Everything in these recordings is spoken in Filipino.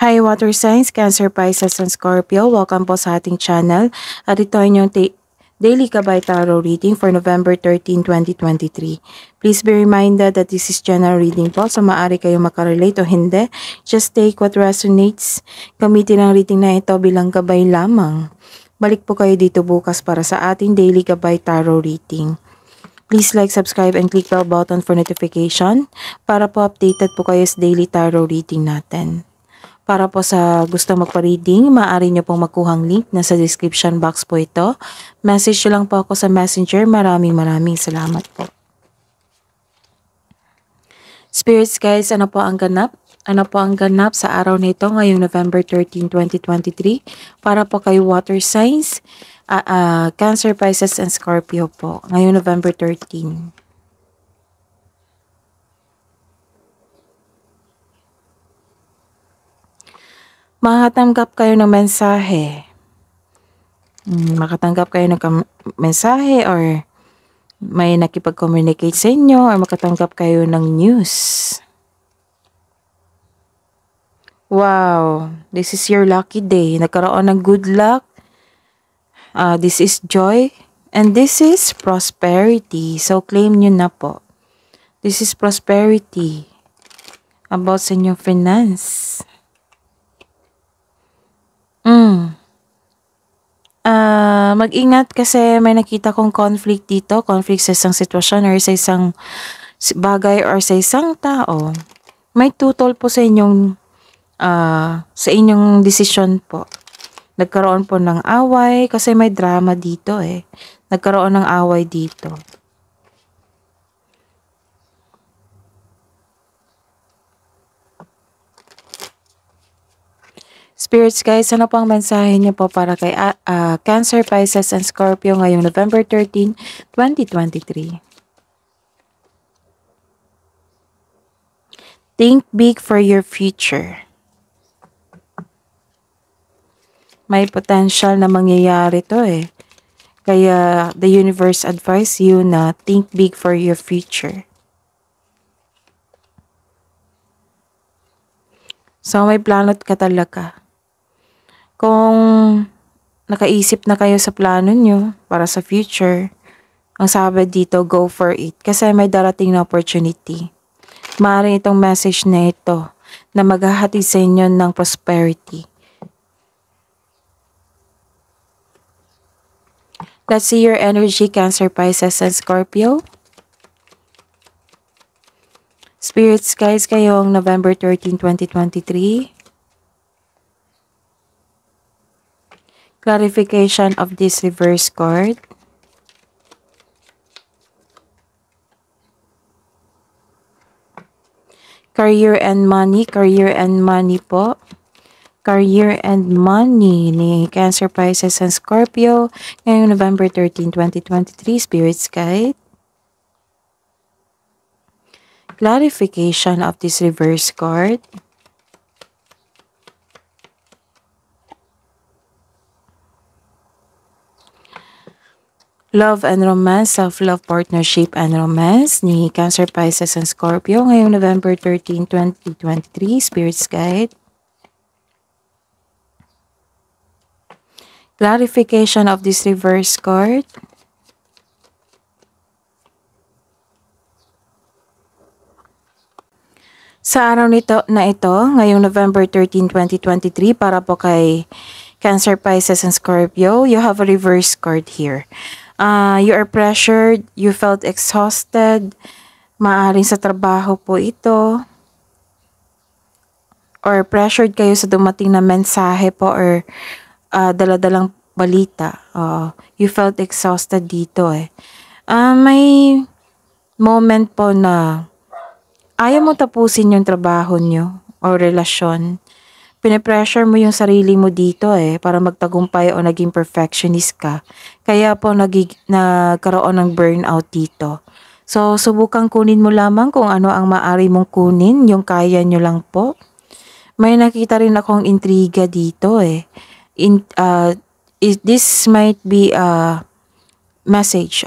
Hi Water Signs, Cancer, Pisces, and Scorpio. Welcome po sa ating channel. At ito ay inyong Daily Gabay Tarot Reading for November 13, 2023. Please be reminded that this is general reading po, so maaari kayong makarelate o hindi. Just take what resonates. Gamitin ang reading na ito bilang gabay lamang. Balik po kayo dito bukas para sa ating Daily Gabay Tarot Reading. Please like, subscribe, and click bell button for notification para po updated po kayo sa daily tarot reading natin. Para po sa gusto magpa-reading, maaari nyo pong makuhang link na sa description box po ito. Message nyo lang po ako sa messenger. Maraming salamat po. Spirits guys, ano po ang ganap? Ano po ang ganap sa araw na ito ngayong November 13, 2023? Para po kay water signs, Cancer, Pisces, and Scorpio po ngayong November 13. Makatanggap kayo ng mensahe. Makatanggap kayo ng mensahe or may nakipag-communicate sa inyo or makatanggap kayo ng news. Wow, this is your lucky day. Nagkaroon ng good luck. This is joy and this is prosperity. So claim nyo na po. This is prosperity about sa inyong finance. Mag-ingat kasi may nakita kong conflict dito. Conflict sa isang sitwasyon or sa isang bagay or sa isang tao. May tutol po sa inyong desisyon po. Nagkaroon po ng away kasi may drama dito eh. Nagkaroon ng away dito. Spirits guys, ano pang mensahe niyo po para kay Cancer, Pisces, and Scorpio ngayong November 13, 2023? Think big for your future. May potential na mangyayari to eh. Kaya the universe advise you na think big for your future. So may planot ka talaga. Kung nakaisip na kayo sa plano nyo para sa future, ang sabi dito, go for it. Kasi may darating na opportunity. Maaaring itong message na ito na maghahatid sa inyo ng prosperity. Let's see your energy, Cancer, Pisces, and Scorpio. Spirits guys, kayong November 13, 2023. Clarification of this reverse card. Career and money. Career and money po. Career and money ni Cancer, Pisces, and Scorpio ngayong November 13, 2023. Spirits guide. Clarification of this reverse card. Love and romance, self-love, partnership, and romance ni Cancer, Pisces, and Scorpio ngayong November 13, 2023. Spirits guide. Clarification of this reverse card. Sa araw na ito, ngayong November 13, 2023, para po kay Cancer, Pisces, and Scorpio, you have a reverse card here. You are pressured, you felt exhausted, maaaring sa trabaho po ito, or pressured kayo sa dumating na mensahe po or daladalang balita. You felt exhausted dito eh. May moment po na ayaw mo tapusin yung trabaho nyo o relasyon. Pinipressure mo yung sarili mo dito eh para magtagumpay o naging perfectionist ka. Kaya po nagkaroon ng burnout dito. So, subukang kunin mo lamang kung ano ang maaari mong kunin, yung kaya nyo lang po. May nakita rin akong intriga dito eh. This might be a message,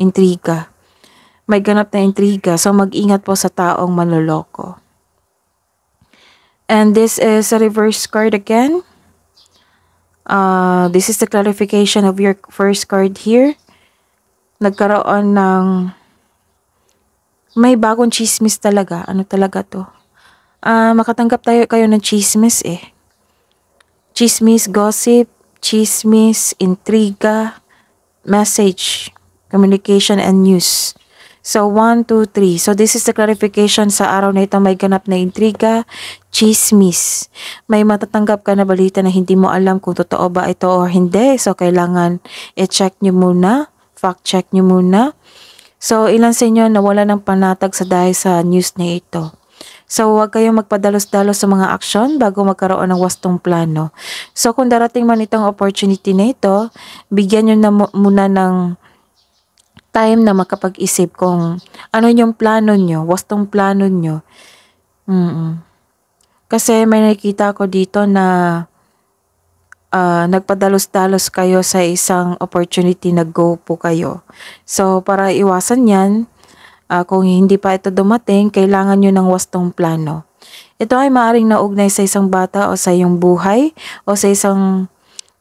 intriga. May ganap na intriga, so mag-ingat po sa taong manloloko. And this is a reverse card again. This is the clarification of your first card here. Nagkaroon ng may bagong chismis talaga. Ano talaga to? Makatanggap kayo ng chismis eh. Chismis, gossip, chismis, intriga, message, communication, and news. So, 1, 2, 3. So, this is the clarification sa araw na ito. May ganap na intriga, chismis. May matatanggap ka na balita na hindi mo alam kung totoo ba ito o hindi. So, kailangan i-check nyo muna. Fact check nyo muna. So, ilan sa inyo nawala ng panatag sa dahil sa news na ito. So, huwag kayong magpadalos-dalos sa mga aksyon bago magkaroon ng wastong plano. So, kung darating man itong opportunity na ito, bigyan nyo na muna ng time na makapag-isip kung ano yung plano nyo, wastong plano nyo. Kasi may nakikita ko dito na nagpadalos-dalos kayo sa isang opportunity na go po kayo. So, para iwasan yan, kung hindi pa ito dumating, kailangan nyo ng wastong plano. Ito ay maaaring naugnay sa isang bata o sa iyong buhay o sa isang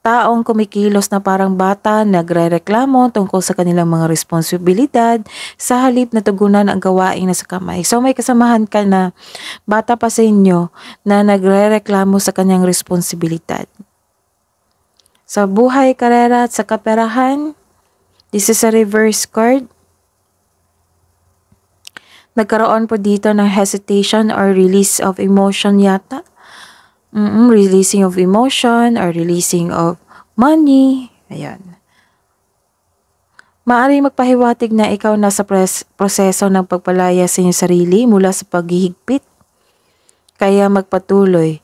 taong kumikilos na parang bata, nagrereklamo tungkol sa kanilang mga responsibilidad sa halip na tugunan ang gawain na sa kamay. So may kasamahan ka na bata pa sa inyo na nagrereklamo sa kanyang responsibilidad. Sa buhay, karera at sa kaperahan, this is a reverse card. Nagkaroon po dito ng hesitation or release of emotion yata. Releasing of emotion or releasing of money. Ayan. Maaaring magpahiwatig na ikaw nasa proseso ng pagpalaya sa inyong sarili mula sa paghihigpit. Kaya magpatuloy.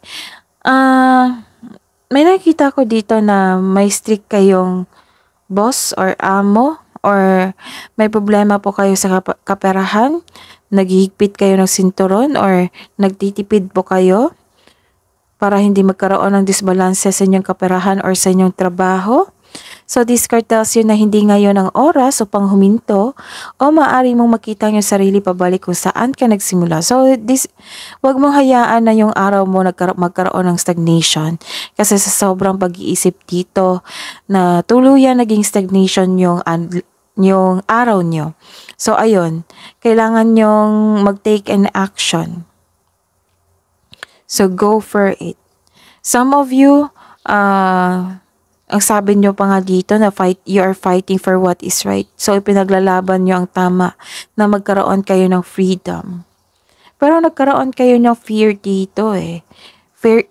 May nakita ko dito na may strict kayong boss or amo or may problema po kayo sa kaperahan. Naghihigpit kayo ng sinturon or nagtitipid po kayo para hindi magkaroon ng disbalanse sa inyong kaperahan or sa inyong trabaho. So, this card tells you na hindi ngayon ang oras upang huminto o maaari mong makita ang sarili pabalik kung saan ka nagsimula. So, wag mong hayaan na yung araw mo magkaroon ng stagnation. Kasi sa sobrang pag-iisip dito na tuluyan naging stagnation yung araw nyo. So, ayun. Kailangan nyong mag-take an action. So, go for it. Some of you, ang sabi nyo pa nga dito na you are fighting for what is right. So, ipinaglalaban nyo ang tama na magkaroon kayo ng freedom. Pero nagkaroon kayo ng fear dito eh.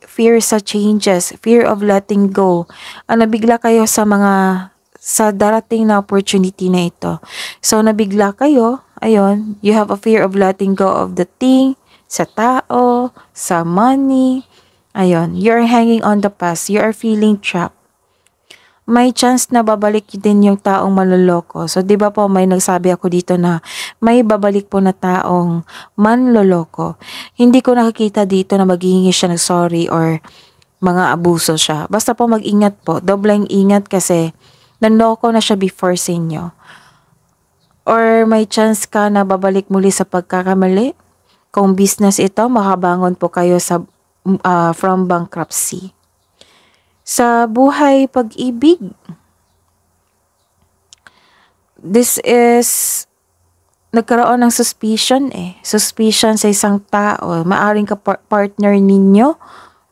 Fear sa changes, fear of letting go. Nabigla kayo sa darating na opportunity na ito. So, nabigla kayo, ayun, you have a fear of letting go of the thing, sa tao, sa money. Ayun, you're hanging on the past. You are feeling trapped. May chance na babalik din yung taong maloloko. So, di ba po may nagsabi ako dito na may babalik po na taong manloloko. Hindi ko nakikita dito na maghihingi siya ng sorry or mga abuso siya. Basta po mag-ingat po. Dobleng ingat kasi nanloko na siya before sa inyo. Or may chance ka na babalik muli sa pagkakamali. Kung business ito, makabangon po kayo from bankruptcy. Sa buhay pag-ibig, this is nagkaroon ng suspicion eh. Suspicion sa isang tao. Maaring partner ninyo.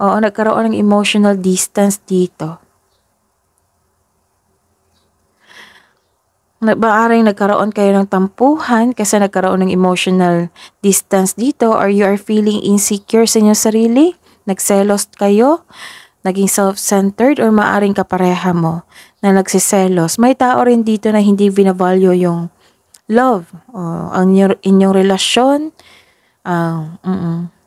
Oo, nagkaroon ng emotional distance dito. Maaring nagkaroon kayo ng tampuhan kasi nagkaroon ng emotional distance dito or you are feeling insecure sa inyong sarili, nagselos kayo, naging self-centered or maaring kapareha mo na nagsiselos. May tao rin dito na hindi binavalue yung love o ang inyong relasyon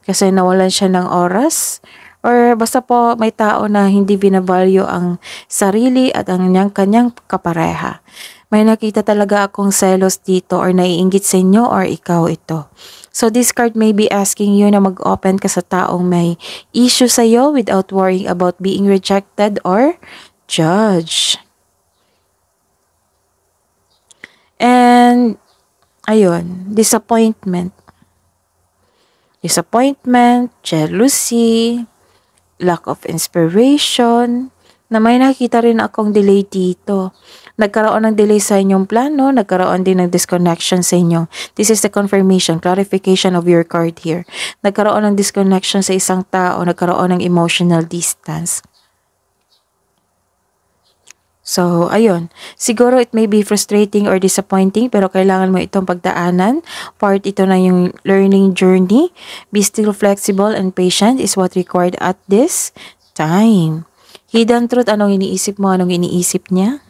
kasi nawalan siya ng oras or basta po may tao na hindi binavalue ang sarili at ang kanyang kapareha. May nakita talaga akong selos dito or naiinggit sa inyo or ikaw ito. So this card may be asking you na mag-open ka sa taong may issue sa iyo without worrying about being rejected or judged. And ayun, disappointment. disappointment, jealousy, lack of inspiration, na may nakita rin akong delay dito. Nagkaroon ng delay sa inyong plano, nagkaroon din ng disconnection sa inyo. This is the confirmation, clarification of your card here. Nagkaroon ng disconnection sa isang tao, nagkaroon ng emotional distance. So, ayun. Siguro it may be frustrating or disappointing pero kailangan mo itong pagdaanan. Part ito na yung learning journey. Be still flexible and patient is what required at this time. Hidden truth, anong iniisip mo, anong iniisip niya?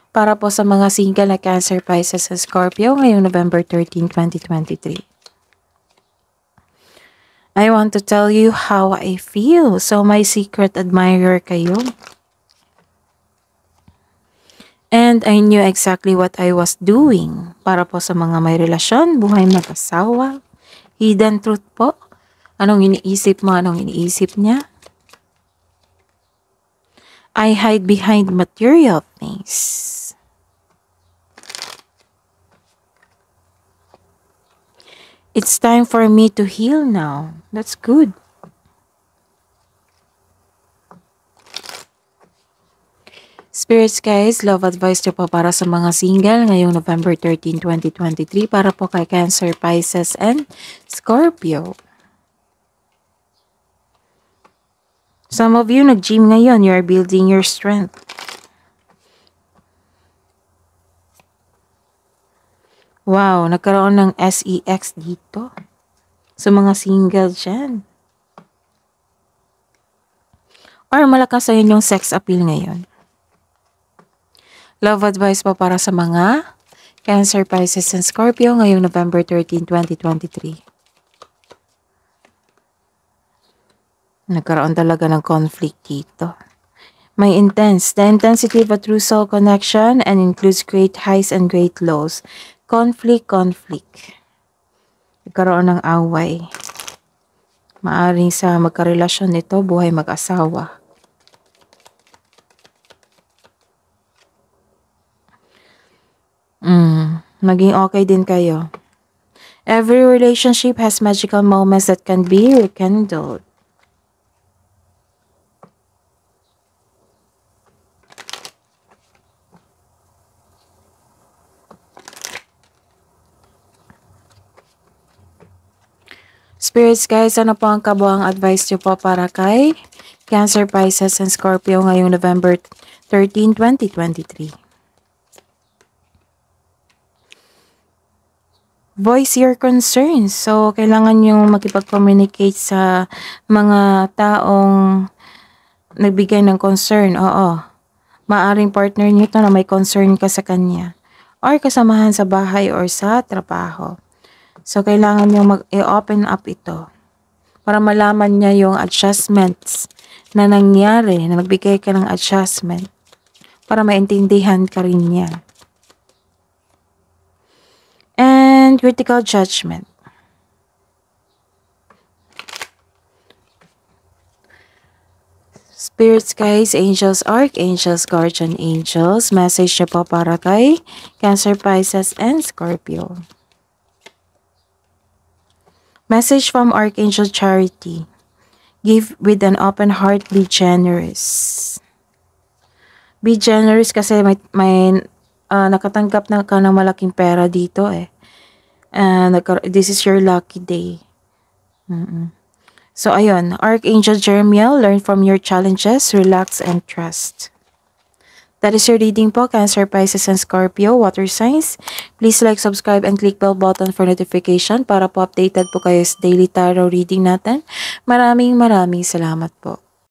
Para po sa mga single na Cancer, Pisces, and Scorpio ngayong November 13, 2023. I want to tell you how I feel. So, my secret admirer kayo. And I knew exactly what I was doing. Para po sa mga may relasyon, buhay mag-asawa. Hidden truth po. Anong iniisip mo, anong iniisip niya? I hide behind material things. It's time for me to heal now. That's good. Spirits guys, love advice nyo po para sa mga single ngayong November 13, 2023 para po kay Cancer, Pisces, and Scorpio. Some of you nag-gym ngayon, you are building your strength. Wow, nagkaroon ng sex dito. Sa mga single dyan. Or malakas sa inyong sex appeal ngayon. Love advice pa para sa mga Cancer, Pisces, and Scorpio ngayong November 13, 2023. Nagkaroon talaga ng conflict dito. May intense. The intensity of a true soul connection and includes great highs and great lows. Conflict. Nagkaroon ng away. Maaring sa magkarelasyon nito, buhay mag-asawa. Maging okay din kayo. Every relationship has magical moments that can be rekindled. Spirits guys, ano po ang kabuang advice nyo po para kay Cancer, Pisces, and Scorpio ngayong November 13, 2023? Voice your concerns. So, kailangan nyo makipag-communicate sa mga taong nagbigay ng concern. Oo. Maaring partner nyo to na may concern ka sa kanya. Or kasamahan sa bahay or sa trabaho. So, kailangan nyo mag-open up ito para malaman niya yung adjustments na nangyari, na nagbigay ka ng adjustment para maintindihan ka rin niya. And critical judgment. Spirits guys, angels, archangels, guardian angels, message niyo po para kay Cancer, Pisces, and Scorpio. Message from Archangel Charity. Give with an open heart, be generous. Be generous kasi may nakatanggap na ka ng malaking pera dito eh. This is your lucky day. So ayun, Archangel Jeremiel, learn from your challenges, relax and trust. That is your reading po, Cancer, Pisces, and Scorpio, water signs. Please like, subscribe, and click bell button for notification para po updated po kayo sa daily tarot reading natin. Maraming salamat po.